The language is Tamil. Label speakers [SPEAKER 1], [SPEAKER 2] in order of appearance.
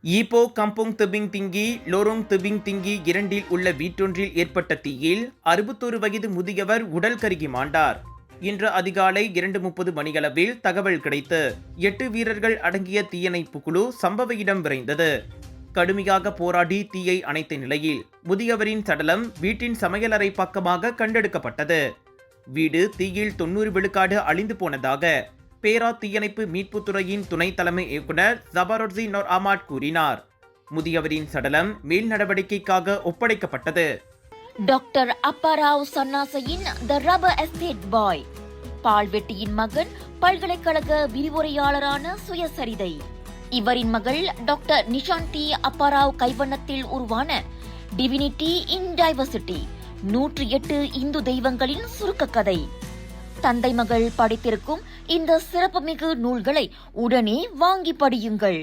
[SPEAKER 1] ஈப்போ கம்போங் தெபிங் திங்கி லோரோங் தெபிங் திங்கி இரண்டில் உள்ள வீட்டொன்றில் ஏற்பட்ட தீயில் 61 வயது முதியவர் உடல் கருகி மாண்டார். இன்று அதிகாலை 2:30 மணியளவில் தகவல் கிடைத்து 8 வீரர்கள் அடங்கிய தீயணைப்பு குழு சம்பவ இடம் விரைந்தது. கடுமையாக போராடி தீயை அணைத்த நிலையில் முதியவரின் சடலம் வீட்டின் சமையலறை பக்கமாக கண்டெடுக்கப்பட்டது. வீடு தீயில் 90 விழுக்காடு அழிந்து போனதாக பேரா தீயணைப்பு மீட்புத்துறையின் துணை தலைமை இயக்குனர் ஜபரோட்சி நோர் அமாட் கூறினார். முதியவரின் சடலம் மேல் நடவடிக்கைக்காக ஒப்படைக்கப்பட்டது.
[SPEAKER 2] டாக்டர் அப்பாராவ் சன்னாசையின் த ரப்பர் எஸ்டேட் பாய், பால்வெட்டியின் மகன், பல்கலைக்கழக விரிவுரையாளரான சுயசரிதை. இவரின் மகள் டாக்டர் நிஷாந்தி அப்பாராவ் கைவண்ணத்தில் உருவான டிவினிட்டி இன் டைவர்சிட்டி 108 இந்து தெய்வங்களின் சுருக்க கதை. தந்தை மகள் படித்திருக்கும் இந்த சிறப்புமிகு நூல்களை உடனே வாங்கி படியுங்கள்.